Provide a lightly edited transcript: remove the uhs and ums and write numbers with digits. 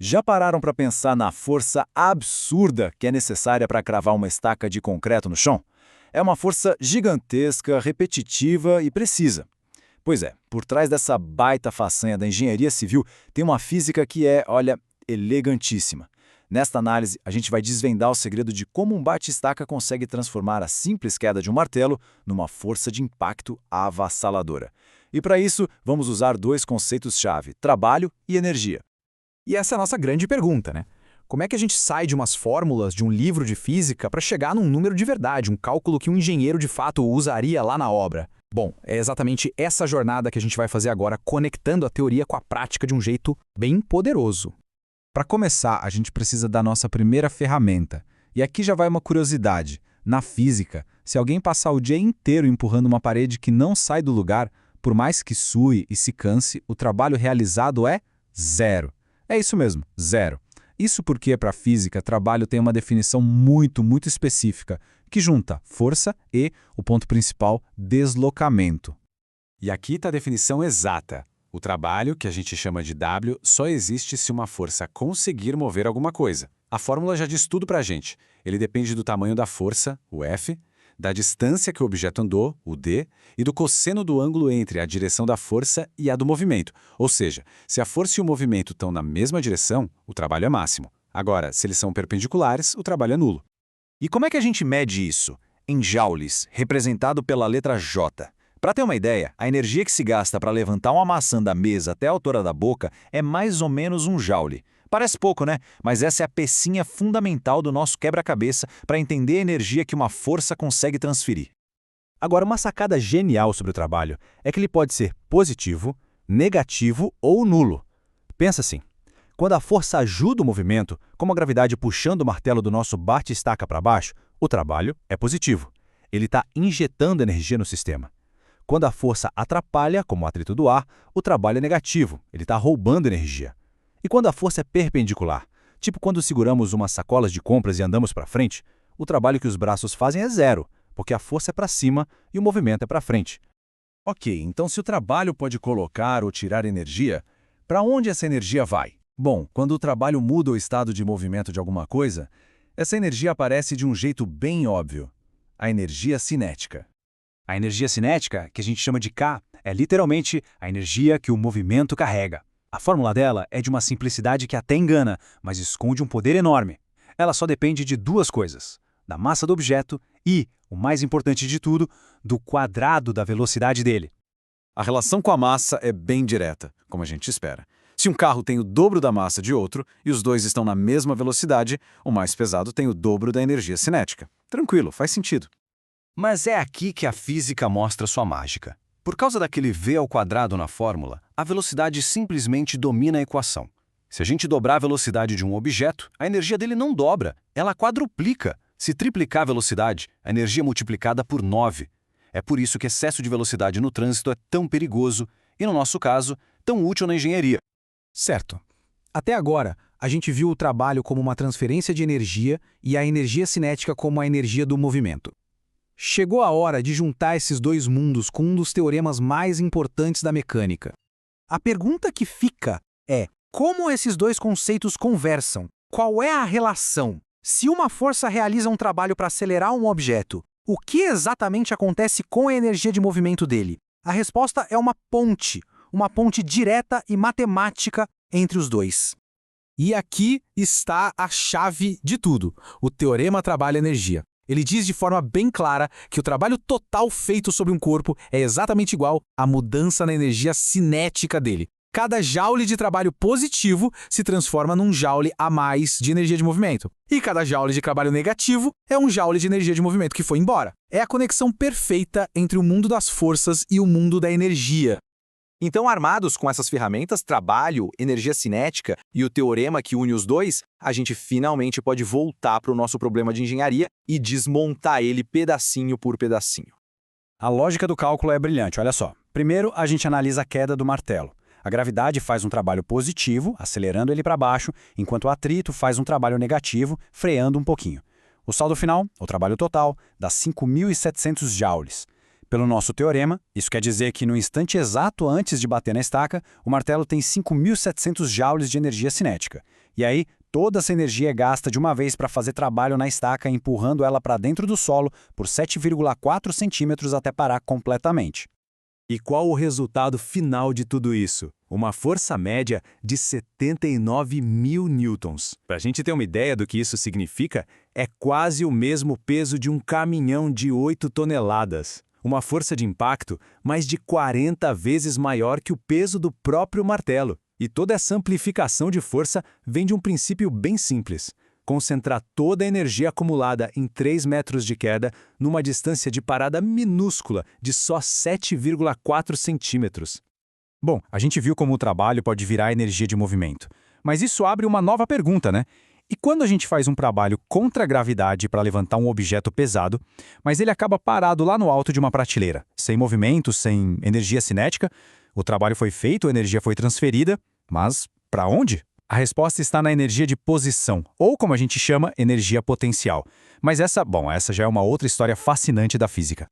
Já pararam para pensar na força absurda que é necessária para cravar uma estaca de concreto no chão? É uma força gigantesca, repetitiva e precisa. Pois é, por trás dessa baita façanha da engenharia civil tem uma física que é, olha, elegantíssima. Nesta análise, a gente vai desvendar o segredo de como um bate-estaca consegue transformar a simples queda de um martelo numa força de impacto avassaladora. E para isso, vamos usar dois conceitos-chave: trabalho e energia. E essa é a nossa grande pergunta, né? Como é que a gente sai de umas fórmulas de um livro de física para chegar num número de verdade, um cálculo que um engenheiro de fato usaria lá na obra? Bom, é exatamente essa jornada que a gente vai fazer agora, conectando a teoria com a prática de um jeito bem poderoso. Para começar, a gente precisa da nossa primeira ferramenta. E aqui já vai uma curiosidade. Na física, se alguém passar o dia inteiro empurrando uma parede que não sai do lugar, por mais que sue e se canse, o trabalho realizado é zero. É isso mesmo, zero. Isso porque, para a física, trabalho tem uma definição muito específica, que junta força e, o ponto principal, deslocamento. E aqui está a definição exata. O trabalho, que a gente chama de W, só existe se uma força conseguir mover alguma coisa. A fórmula já diz tudo para a gente. Ele depende do tamanho da força, o F, da distância que o objeto andou, o D, e do cosseno do ângulo entre a direção da força e a do movimento. Ou seja, se a força e o movimento estão na mesma direção, o trabalho é máximo. Agora, se eles são perpendiculares, o trabalho é nulo. E como é que a gente mede isso? Em joules, representado pela letra J. Para ter uma ideia, a energia que se gasta para levantar uma maçã da mesa até a altura da boca é mais ou menos um joule. Parece pouco, né? Mas essa é a pecinha fundamental do nosso quebra-cabeça para entender a energia que uma força consegue transferir. Agora, uma sacada genial sobre o trabalho é que ele pode ser positivo, negativo ou nulo. Pensa assim, quando a força ajuda o movimento, como a gravidade puxando o martelo do nosso bate-estaca para baixo, o trabalho é positivo. Ele está injetando energia no sistema. Quando a força atrapalha, como o atrito do ar, o trabalho é negativo, ele está roubando energia. E quando a força é perpendicular, tipo quando seguramos umas sacolas de compras e andamos para frente, o trabalho que os braços fazem é zero, porque a força é para cima e o movimento é para frente. Ok, então se o trabalho pode colocar ou tirar energia, para onde essa energia vai? Bom, quando o trabalho muda o estado de movimento de alguma coisa, essa energia aparece de um jeito bem óbvio: a energia cinética. A energia cinética, que a gente chama de K, é literalmente a energia que o movimento carrega. A fórmula dela é de uma simplicidade que até engana, mas esconde um poder enorme. Ela só depende de duas coisas: da massa do objeto e, o mais importante de tudo, do quadrado da velocidade dele. A relação com a massa é bem direta, como a gente espera. Se um carro tem o dobro da massa de outro e os dois estão na mesma velocidade, o mais pesado tem o dobro da energia cinética. Tranquilo, faz sentido. Mas é aqui que a física mostra sua mágica. Por causa daquele v ao quadrado na fórmula, a velocidade simplesmente domina a equação. Se a gente dobrar a velocidade de um objeto, a energia dele não dobra, ela quadruplica. Se triplicar a velocidade, a energia é multiplicada por 9. É por isso que excesso de velocidade no trânsito é tão perigoso e, no nosso caso, tão útil na engenharia. Certo. Até agora, a gente viu o trabalho como uma transferência de energia e a energia cinética como a energia do movimento. Chegou a hora de juntar esses dois mundos com um dos teoremas mais importantes da mecânica. A pergunta que fica é: como esses dois conceitos conversam? Qual é a relação? Se uma força realiza um trabalho para acelerar um objeto, o que exatamente acontece com a energia de movimento dele? A resposta é uma ponte direta e matemática entre os dois. E aqui está a chave de tudo: o teorema trabalho-energia. Ele diz de forma bem clara que o trabalho total feito sobre um corpo é exatamente igual à mudança na energia cinética dele. Cada joule de trabalho positivo se transforma num joule a mais de energia de movimento. E cada joule de trabalho negativo é um joule de energia de movimento que foi embora. É a conexão perfeita entre o mundo das forças e o mundo da energia. Então, armados com essas ferramentas, trabalho, energia cinética e o teorema que une os dois, a gente finalmente pode voltar para o nosso problema de engenharia e desmontar ele pedacinho por pedacinho. A lógica do cálculo é brilhante, olha só. Primeiro, a gente analisa a queda do martelo. A gravidade faz um trabalho positivo, acelerando ele para baixo, enquanto o atrito faz um trabalho negativo, freando um pouquinho. O saldo final, o trabalho total, dá 5.700 joules. Pelo nosso teorema, isso quer dizer que no instante exato antes de bater na estaca, o martelo tem 5.700 joules de energia cinética, E aí, toda essa energia é gasta de uma vez para fazer trabalho na estaca, empurrando ela para dentro do solo por 7,4 centímetros até parar completamente. E qual o resultado final de tudo isso? Uma força média de 79 mil newtons. Para a gente ter uma ideia do que isso significa, é quase o mesmo peso de um caminhão de 8 toneladas. Uma força de impacto mais de 40 vezes maior que o peso do próprio martelo. E toda essa amplificação de força vem de um princípio bem simples: concentrar toda a energia acumulada em 3 metros de queda numa distância de parada minúscula de só 7,4 centímetros. Bom, a gente viu como o trabalho pode virar energia de movimento. Mas isso abre uma nova pergunta, né? E quando a gente faz um trabalho contra a gravidade para levantar um objeto pesado, mas ele acaba parado lá no alto de uma prateleira, sem movimento, sem energia cinética, o trabalho foi feito, a energia foi transferida, mas para onde? A resposta está na energia de posição, ou como a gente chama, energia potencial. Mas essa já é uma outra história fascinante da física.